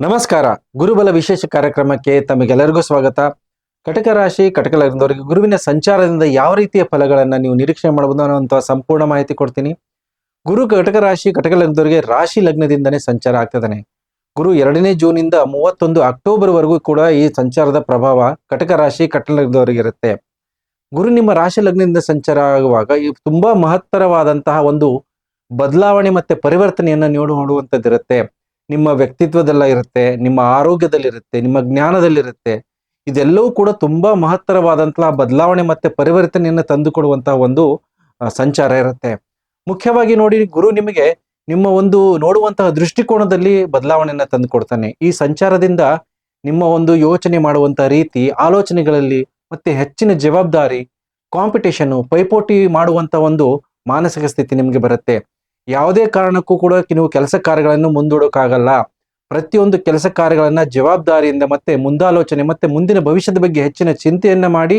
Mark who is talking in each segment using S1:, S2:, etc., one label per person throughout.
S1: ನಮಸ್ಕಾರ. ಗುರುಬಲ ವಿಶೇಷ ಕಾರ್ಯಕ್ರಮಕ್ಕೆ ತಮಗೆಲ್ಲರಿಗೂ ಸ್ವಾಗತ. ಕಟಕ ರಾಶಿ ಕಟಕ ಲಗ್ನದವರಿಗೆ ಗುರುವಿನ ಸಂಚಾರದಿಂದ ಯಾವ ರೀತಿಯ ಫಲಗಳನ್ನ ನೀವು ನಿರೀಕ್ಷೆ ಮಾಡಬಹುದು ಅನ್ನುವಂತಹ ಸಂಪೂರ್ಣ ಮಾಹಿತಿ ಕೊಡ್ತೀನಿ. ಗುರು ಕಟಕ ರಾಶಿ ಕಟಕ ಲಗ್ನದವರಿಗೆ ರಾಶಿ ಲಗ್ನದಿಂದನೇ ಸಂಚಾರ ಆಗ್ತದಾನೆ. ಗುರು 2ನೇ ಜೂನ್ ಇಂದ 31 ಅಕ್ಟೋಬರ್ ವರೆಗೂ ಕೂಡ ಈ ಸಂಚಾರದ ಪ್ರಭಾವ ಕಟಕ ರಾಶಿ ಕಟಕ ಲಗ್ನದವರಿಗೆ ಇರುತ್ತೆ. ಗುರು ನಿಮ್ಮ ರಾಶಿ ಲಗ್ನದಿಂದ ಸಂಚಾರ ಆಗುವಾಗ ಈ ತುಂಬಾ ಮಹತ್ತರವಾದಂತಹ ಒಂದು ಬದಲಾವಣೆ ಮತ್ತೆ ಪರಿವರ್ತನೆಯನ್ನ ನೋಡುವಂತದ್ದಿರುತ್ತೆ. ನಿಮ್ಮ ವ್ಯಕ್ತಿತ್ವದಲ್ಲ ಇರುತ್ತೆ, ನಿಮ್ಮ ಆರೋಗ್ಯದಲ್ಲಿರುತ್ತೆ, ನಿಮ್ಮ ಜ್ಞಾನದಲ್ಲಿರುತ್ತೆ. ಇದೆಲ್ಲವೂ ಕೂಡ ತುಂಬಾ ಮಹತ್ತರವಾದಂತಹ ಬದಲಾವಣೆ ಮತ್ತೆ ಪರಿವರ್ತನೆಯನ್ನು ತಂದುಕೊಡುವಂತಹ ಒಂದು ಸಂಚಾರ ಇರುತ್ತೆ. ಮುಖ್ಯವಾಗಿ ನೋಡಿ, ಗುರು ನಿಮಗೆ ನಿಮ್ಮ ಒಂದು ನೋಡುವಂತಹ ದೃಷ್ಟಿಕೋನದಲ್ಲಿ ಬದಲಾವಣೆಯನ್ನ ತಂದು ಕೊಡ್ತಾನೆ. ಈ ಸಂಚಾರದಿಂದ ನಿಮ್ಮ ಒಂದು ಯೋಚನೆ ಮಾಡುವಂತಹ ರೀತಿ, ಆಲೋಚನೆಗಳಲ್ಲಿ ಮತ್ತೆ ಹೆಚ್ಚಿನ ಜವಾಬ್ದಾರಿ, ಕಾಂಪಿಟೇಷನ್, ಪೈಪೋಟಿ ಮಾಡುವಂತ ಒಂದು ಮಾನಸಿಕ ಸ್ಥಿತಿ ನಿಮಗೆ ಬರುತ್ತೆ. ಯಾವುದೇ ಕಾರಣಕ್ಕೂ ಕೂಡ ನೀವು ಕೆಲಸ ಕಾರ್ಯಗಳನ್ನು ಮುಂದೂಡೋಕ್ಕಾಗಲ್ಲ. ಪ್ರತಿಯೊಂದು ಕೆಲಸ ಕಾರ್ಯಗಳನ್ನ ಜವಾಬ್ದಾರಿಯಿಂದ ಮತ್ತೆ ಮುಂದಾಲೋಚನೆ ಮತ್ತೆ ಮುಂದಿನ ಭವಿಷ್ಯದ ಬಗ್ಗೆ ಹೆಚ್ಚಿನ ಚಿಂತೆಯನ್ನ ಮಾಡಿ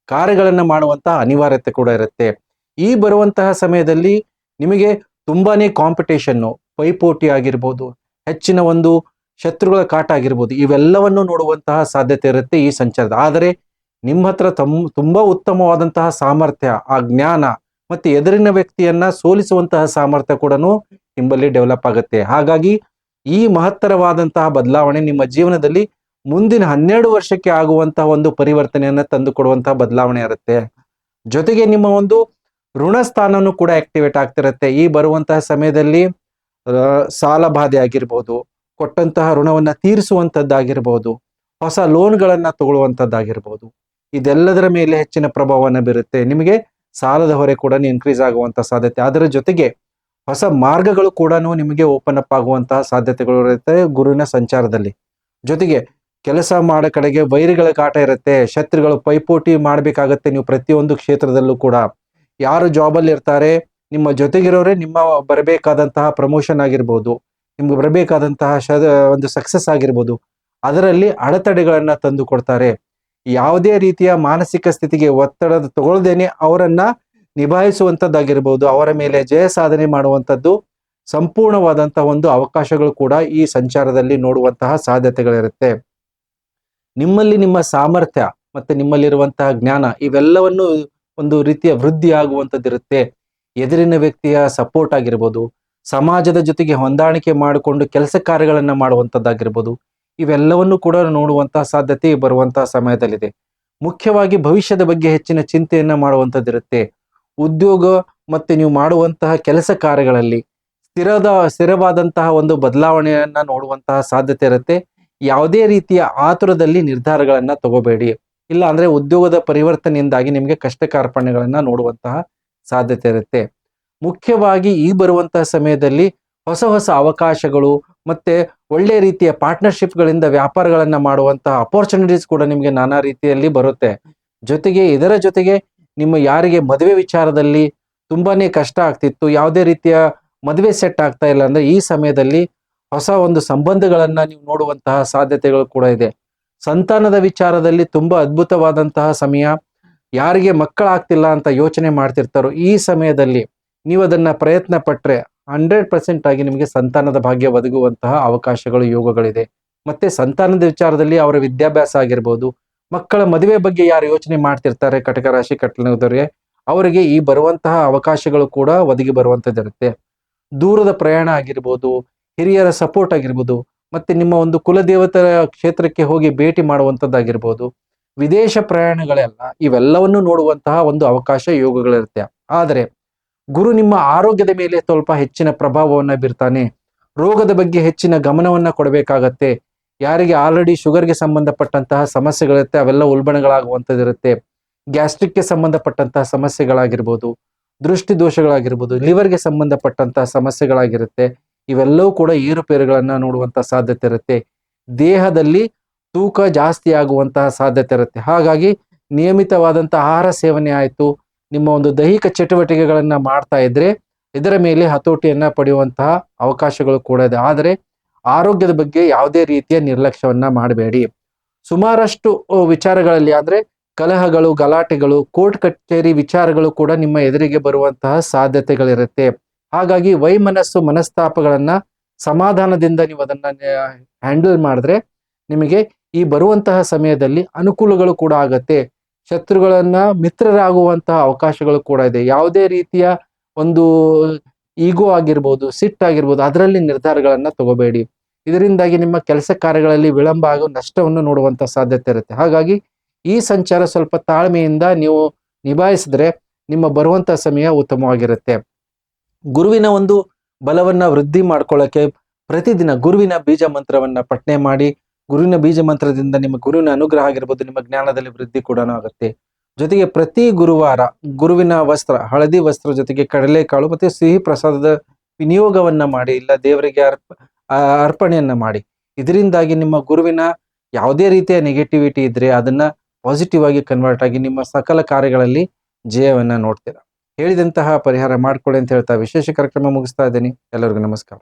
S1: ಕಾರ್ಯಗಳನ್ನ ಮಾಡುವಂತಹ ಅನಿವಾರ್ಯತೆ ಕೂಡ ಇರುತ್ತೆ. ಈ ಬರುವಂತಹ ಸಮಯದಲ್ಲಿ ನಿಮಗೆ ತುಂಬಾನೇ ಕಾಂಪಿಟೇಷನ್ನು, ಪೈಪೋಟಿ ಆಗಿರ್ಬೋದು, ಹೆಚ್ಚಿನ ಒಂದು ಶತ್ರುಗಳ ಕಾಟ ಆಗಿರ್ಬೋದು, ಇವೆಲ್ಲವನ್ನು ನೋಡುವಂತಹ ಸಾಧ್ಯತೆ ಇರುತ್ತೆ ಈ ಸಂಚಾರದ. ಆದರೆ ನಿಮ್ಮ ಹತ್ರ ತುಂಬಾ ಉತ್ತಮವಾದಂತಹ ಸಾಮರ್ಥ್ಯ, ಆ ಜ್ಞಾನ ಮತ್ತೆ ಎದುರಿನ ವ್ಯಕ್ತಿಯನ್ನ ಸೋಲಿಸುವಂತಹ ಸಾಮರ್ಥ್ಯ ಕೂಡ ನಿಮ್ಮಲ್ಲಿ ಡೆವಲಪ್ ಆಗುತ್ತೆ. ಹಾಗಾಗಿ ಈ ಮಹತ್ತರವಾದಂತಹ ಬದಲಾವಣೆ ನಿಮ್ಮ ಜೀವನದಲ್ಲಿ ಮುಂದಿನ 12 ವರ್ಷಕ್ಕೆ ಆಗುವಂತಹ ಒಂದು ಪರಿವರ್ತನೆಯನ್ನ ತಂದು ಕೊಡುವಂತಹ ಬದಲಾವಣೆ ಇರುತ್ತೆ. ಜೊತೆಗೆ ನಿಮ್ಮ ಒಂದು ಋಣ ಸ್ಥಾನನೂ ಕೂಡ ಆಕ್ಟಿವೇಟ್ ಆಗ್ತಿರುತ್ತೆ. ಈ ಬರುವಂತಹ ಸಮಯದಲ್ಲಿ ಸಾಲ ಬಾಧೆ ಆಗಿರ್ಬೋದು, ಕೊಟ್ಟಂತಹ ಋಣವನ್ನ ತೀರಿಸುವಂತದ್ದಾಗಿರ್ಬೋದು, ಹೊಸ ಲೋನ್ಗಳನ್ನ ತಗೊಳ್ಳುವಂತದ್ದಾಗಿರ್ಬೋದು, ಇದೆಲ್ಲದರ ಮೇಲೆ ಹೆಚ್ಚಿನ ಪ್ರಭಾವವನ್ನು ಬೀರುತ್ತೆ. ನಿಮಗೆ ಸಾಲದ ಹೊರೆ ಕೂಡ ಇನ್ಕ್ರೀಸ್ ಆಗುವಂತ ಸಾಧ್ಯತೆ. ಅದರ ಜೊತೆಗೆ ಹೊಸ ಮಾರ್ಗಗಳು ಕೂಡ ನಿಮಗೆ ಓಪನ್ ಅಪ್ ಆಗುವಂತಹ ಸಾಧ್ಯತೆಗಳು ಇರುತ್ತೆ ಗುರುವಿನ ಸಂಚಾರದಲ್ಲಿ. ಜೊತೆಗೆ ಕೆಲಸ ಮಾಡೋ ಕಡೆಗೆ ವೈರಿಗಳ ಕಾಟ ಇರುತ್ತೆ, ಶತ್ರುಗಳು ಪೈಪೋಟಿ ಮಾಡ್ಬೇಕಾಗತ್ತೆ. ನೀವು ಪ್ರತಿಯೊಂದು ಕ್ಷೇತ್ರದಲ್ಲೂ ಕೂಡ ಯಾರು ಜಾಬಲ್ಲಿ ಇರ್ತಾರೆ, ನಿಮ್ಮ ಜೊತೆಗಿರೋರೇ ನಿಮ್ಮ ಬರಬೇಕಾದಂತಹ ಪ್ರಮೋಷನ್ ಆಗಿರ್ಬೋದು, ನಿಮ್ಗೆ ಬರಬೇಕಾದಂತಹ ಒಂದು ಸಕ್ಸಸ್ ಆಗಿರ್ಬೋದು, ಅದರಲ್ಲಿ ಅಡೆತಡೆಗಳನ್ನ ತಂದು ಕೊಡ್ತಾರೆ. ಯಾವುದೇ ರೀತಿಯ ಮಾನಸಿಕ ಸ್ಥಿತಿಗೆ ಒತ್ತಡ ತಗೊಳ್ದೇನೆ ಅವರನ್ನ ನಿಭಾಯಿಸುವಂತದ್ದಾಗಿರ್ಬೋದು, ಅವರ ಮೇಲೆ ಜಯ ಸಾಧನೆ ಮಾಡುವಂಥದ್ದು ಸಂಪೂರ್ಣವಾದಂತಹ ಒಂದು ಅವಕಾಶಗಳು ಕೂಡ ಈ ಸಂಚಾರದಲ್ಲಿ ನೋಡುವಂತಹ ಸಾಧ್ಯತೆಗಳಿರುತ್ತೆ. ನಿಮ್ಮಲ್ಲಿ ನಿಮ್ಮ ಸಾಮರ್ಥ್ಯ ಮತ್ತೆ ನಿಮ್ಮಲ್ಲಿರುವಂತಹ ಜ್ಞಾನ ಇವೆಲ್ಲವನ್ನು ಒಂದು ರೀತಿಯ ವೃದ್ಧಿ ಆಗುವಂಥದ್ದಿರುತ್ತೆ. ಎದುರಿನ ವ್ಯಕ್ತಿಯ ಸಪೋರ್ಟ್ ಆಗಿರ್ಬೋದು, ಸಮಾಜದ ಜೊತೆಗೆ ಹೊಂದಾಣಿಕೆ ಮಾಡಿಕೊಂಡು ಕೆಲಸ ಕಾರ್ಯಗಳನ್ನ ಮಾಡುವಂಥದ್ದಾಗಿರ್ಬೋದು, ಇವೆಲ್ಲವನ್ನು ಕೂಡ ನೋಡುವಂತಹ ಸಾಧ್ಯತೆ ಬರುವಂತಹ ಸಮಯದಲ್ಲಿದೆ. ಮುಖ್ಯವಾಗಿ ಭವಿಷ್ಯದ ಬಗ್ಗೆ ಹೆಚ್ಚಿನ ಚಿಂತೆಯನ್ನ ಮಾಡುವಂಥದ್ದಿರುತ್ತೆ. ಉದ್ಯೋಗ ಮತ್ತೆ ನೀವು ಮಾಡುವಂತಹ ಕೆಲಸ ಕಾರ್ಯಗಳಲ್ಲಿ ಸ್ಥಿರವಾದಂತಹ ಒಂದು ಬದಲಾವಣೆಯನ್ನ ನೋಡುವಂತಹ ಸಾಧ್ಯತೆ ಇರುತ್ತೆ. ಯಾವುದೇ ರೀತಿಯ ಆತುರದಲ್ಲಿ ನಿರ್ಧಾರಗಳನ್ನ ತಗೋಬೇಡಿ. ಇಲ್ಲ ಅಂದ್ರೆ ಉದ್ಯೋಗದ ಪರಿವರ್ತನೆಯಿಂದಾಗಿ ನಿಮಗೆ ಕಷ್ಟ ಕಾರ್ಪಣ್ಯಗಳನ್ನ ನೋಡುವಂತಹ ಸಾಧ್ಯತೆ ಇರುತ್ತೆ. ಮುಖ್ಯವಾಗಿ ಈ ಬರುವಂತಹ ಸಮಯದಲ್ಲಿ ಹೊಸ ಹೊಸ ಅವಕಾಶಗಳು ಮತ್ತೆ ಒಳ್ಳೆ ರೀತಿಯ ಪಾರ್ಟ್ನರ್ಶಿಪ್ಗಳಿಂದ ವ್ಯಾಪಾರಗಳನ್ನ ಮಾಡುವಂತಹ ಅಪರ್ಚುನಿಟೀಸ್ ಕೂಡ ನಿಮಗೆ ನಾನಾ ರೀತಿಯಲ್ಲಿ ಬರುತ್ತೆ. ಜೊತೆಗೆ ಇದರ ಜೊತೆಗೆ ನಿಮ್ಮ ಯಾರಿಗೆ ಮದುವೆ ವಿಚಾರದಲ್ಲಿ ತುಂಬಾನೇ ಕಷ್ಟ ಆಗ್ತಿತ್ತು, ಯಾವುದೇ ರೀತಿಯ ಮದುವೆ ಸೆಟ್ ಆಗ್ತಾ ಇಲ್ಲ ಅಂದ್ರೆ ಈ ಸಮಯದಲ್ಲಿ ಹೊಸ ಒಂದು ಸಂಬಂಧಗಳನ್ನ ನೀವು ನೋಡುವಂತಹ ಸಾಧ್ಯತೆಗಳು ಕೂಡ ಇದೆ. ಸಂತಾನದ ವಿಚಾರದಲ್ಲಿ ತುಂಬಾ ಅದ್ಭುತವಾದಂತಹ ಸಮಯ. ಯಾರಿಗೆ ಮಕ್ಕಳಾಗ್ತಿಲ್ಲ ಅಂತ ಯೋಚನೆ ಮಾಡ್ತಿರ್ತಾರೋ ಈ ಸಮಯದಲ್ಲಿ ನೀವು ಅದನ್ನ ಪ್ರಯತ್ನ ಪಟ್ರೆ 100% ಆಗಿ ನಿಮಗೆ ಸಂತಾನದ ಭಾಗ್ಯ ಒದಗುವಂತಹ ಅವಕಾಶಗಳು, ಯೋಗಗಳಿದೆ. ಮತ್ತೆ ಸಂತಾನದ ವಿಚಾರದಲ್ಲಿ ಅವರ ವಿದ್ಯಾಭ್ಯಾಸ ಆಗಿರ್ಬೋದು, ಮಕ್ಕಳ ಮದುವೆ ಬಗ್ಗೆ ಯಾರು ಯೋಚನೆ ಮಾಡ್ತಿರ್ತಾರೆ ಕಟಕ ರಾಶಿ ಕಟಕದವರಿಗೆ, ಅವರಿಗೆ ಈ ಬರುವಂತಹ ಅವಕಾಶಗಳು ಕೂಡ ಒದಗಿ ಬರುವಂತದ್ದಿರುತ್ತೆ. ದೂರದ ಪ್ರಯಾಣ ಆಗಿರ್ಬೋದು, ಹಿರಿಯರ ಸಪೋರ್ಟ್ ಆಗಿರ್ಬೋದು, ಮತ್ತೆ ನಿಮ್ಮ ಒಂದು ಕುಲದೇವತರ ಕ್ಷೇತ್ರಕ್ಕೆ ಹೋಗಿ ಭೇಟಿ ಮಾಡುವಂತದ್ದಾಗಿರ್ಬೋದು, ವಿದೇಶ ಪ್ರಯಾಣಗಳೆಲ್ಲ ಇವೆಲ್ಲವನ್ನು ನೋಡುವಂತಹ ಒಂದು ಅವಕಾಶ, ಯೋಗಗಳಿರುತ್ತೆ. ಆದರೆ ಗುರು ನಿಮ್ಮ ಆರೋಗ್ಯದ ಮೇಲೆ ಸ್ವಲ್ಪ ಹೆಚ್ಚಿನ ಪ್ರಭಾವವನ್ನ ಬೀರ್ತಾನೆ. ರೋಗದ ಬಗ್ಗೆ ಹೆಚ್ಚಿನ ಗಮನವನ್ನ ಕೊಡಬೇಕಾಗತ್ತೆ. ಯಾರಿಗೆ ಆಲ್ರೆಡಿ ಶುಗರ್ಗೆ ಸಂಬಂಧಪಟ್ಟಂತಹ ಸಮಸ್ಯೆಗಳಿರುತ್ತೆ ಅವೆಲ್ಲ ಉಲ್ಬಣಗಳಾಗುವಂಥದ್ದಿರುತ್ತೆ. ಗ್ಯಾಸ್ಟ್ರಿಕ್ಗೆ ಸಂಬಂಧಪಟ್ಟಂತಹ ಸಮಸ್ಯೆಗಳಾಗಿರ್ಬೋದು, ದೃಷ್ಟಿ ದೋಷಗಳಾಗಿರ್ಬೋದು, ಲಿವರ್ಗೆ ಸಂಬಂಧಪಟ್ಟಂತಹ ಸಮಸ್ಯೆಗಳಾಗಿರುತ್ತೆ. ಇವೆಲ್ಲವೂ ಕೂಡ ಏರುಪೇರುಗಳನ್ನ ನೋಡುವಂತಹ ಸಾಧ್ಯತೆ ಇರುತ್ತೆ. ದೇಹದಲ್ಲಿ ತೂಕ ಜಾಸ್ತಿ ಆಗುವಂತಹ ಸಾಧ್ಯತೆ ಇರುತ್ತೆ. ಹಾಗಾಗಿ ನಿಯಮಿತವಾದಂತಹ ಆಹಾರ ಸೇವನೆ ಆಯಿತು, ನಿಮ್ಮ ಒಂದು ದೈಹಿಕ ಚಟುವಟಿಕೆಗಳನ್ನ ಮಾಡ್ತಾ ಇದ್ರೆ ಇದರ ಮೇಲೆ ಹತೋಟಿಯನ್ನ ಪಡೆಯುವಂತಹ ಅವಕಾಶಗಳು ಕೂಡ ಇದೆ. ಆದರೆ ಆರೋಗ್ಯದ ಬಗ್ಗೆ ಯಾವುದೇ ರೀತಿಯ ನಿರ್ಲಕ್ಷ್ಯವನ್ನ ಮಾಡಬೇಡಿ. ಸುಮಾರಷ್ಟು ವಿಚಾರಗಳಲ್ಲಿ ಅಂದ್ರೆ ಕಲಹಗಳು, ಗಲಾಟೆಗಳು, ಕೋರ್ಟ್ ಕಚೇರಿ ವಿಚಾರಗಳು ಕೂಡ ನಿಮ್ಮ ಎದುರಿಗೆ ಬರುವಂತಹ ಸಾಧ್ಯತೆಗಳಿರುತ್ತೆ. ಹಾಗಾಗಿ ವೈಮನಸ್ಸು, ಮನಸ್ತಾಪಗಳನ್ನ ಸಮಾಧಾನದಿಂದ ನೀವು ಅದನ್ನ ಹ್ಯಾಂಡಲ್ ಮಾಡಿದ್ರೆ ನಿಮಗೆ ಈ ಬರುವಂತಹ ಸಮಯದಲ್ಲಿ ಅನುಕೂಲಗಳು ಕೂಡ ಆಗತ್ತೆ. ಶತ್ರುಗಳನ್ನ ಮಿತ್ರರಾಗುವಂತಹ ಅವಕಾಶಗಳು ಕೂಡ ಇದೆ. ಯಾವುದೇ ರೀತಿಯ ಒಂದು ಈಗೋ ಆಗಿರ್ಬೋದು, ಸಿಟ್ಟಾಗಿರ್ಬೋದು, ಅದರಲ್ಲಿ ನಿರ್ಧಾರಗಳನ್ನ ತಗೋಬೇಡಿ. ಇದರಿಂದಾಗಿ ನಿಮ್ಮ ಕೆಲಸ ಕಾರ್ಯಗಳಲ್ಲಿ ವಿಳಂಬ ಆಗೋ ನಷ್ಟವನ್ನು ನೋಡುವಂತ ಸಾಧ್ಯತೆ ಇರುತ್ತೆ. ಹಾಗಾಗಿ ಈ ಸಂಚಾರ ಸ್ವಲ್ಪ ತಾಳ್ಮೆಯಿಂದ ನೀವು ನಿಭಾಯಿಸಿದ್ರೆ ನಿಮ್ಮ ಬರುವಂತ ಸಮಯ ಉತ್ತಮವಾಗಿರುತ್ತೆ. ಗುರುವಿನ ಒಂದು ಬಲವನ್ನ ವೃದ್ಧಿ ಮಾಡ್ಕೊಳ್ಳಕ್ಕೆ ಪ್ರತಿದಿನ ಗುರುವಿನ ಬೀಜ ಮಂತ್ರವನ್ನ ಪಠನೆ ಮಾಡಿ. ಗುರುವಿನ ಬೀಜ ಮಂತ್ರದಿಂದ ನಿಮ್ಮ ಗುರುವಿನ ಅನುಗ್ರಹ ಆಗಿರ್ಬೋದು, ನಿಮ್ಮ ಜ್ಞಾನದಲ್ಲಿ ವೃದ್ಧಿ ಕೂಡ ಆಗುತ್ತೆ. ಜೊತೆಗೆ ಪ್ರತಿ ಗುರುವಾರ ಗುರುವಿನ ವಸ್ತ್ರ, ಹಳದಿ ವಸ್ತ್ರ ಜೊತೆಗೆ ಕಡಲೆಕಾಳು ಮತ್ತೆ ಸಿಹಿ ಪ್ರಸಾದದ ವಿನಿಯೋಗವನ್ನ ಮಾಡಿ, ಇಲ್ಲ ದೇವರಿಗೆ ಅರ್ಪಣೆಯನ್ನ ಮಾಡಿ. ಇದರಿಂದಾಗಿ ನಿಮ್ಮ ಗುರುವಿನ ಯಾವುದೇ ರೀತಿಯ ನೆಗೆಟಿವಿಟಿ ಇದ್ರೆ ಅದನ್ನ ಪಾಸಿಟಿವ್ ಆಗಿ ಕನ್ವರ್ಟ್ ಆಗಿ ನಿಮ್ಮ ಸಕಲ ಕಾರ್ಯಗಳಲ್ಲಿ ಜಯವನ್ನ ನೋಡ್ತೀರಾ. ಹೇಳಿದಂತಹ ಪರಿಹಾರ ಮಾಡ್ಕೊಳ್ಳಿ ಅಂತ ಹೇಳ್ತಾ ವಿಶೇಷ ಕಾರ್ಯಕ್ರಮ ಮುಗಿಸ್ತಾ ಇದ್ದೀನಿ. ಎಲ್ಲರಿಗೂ ನಮಸ್ಕಾರ.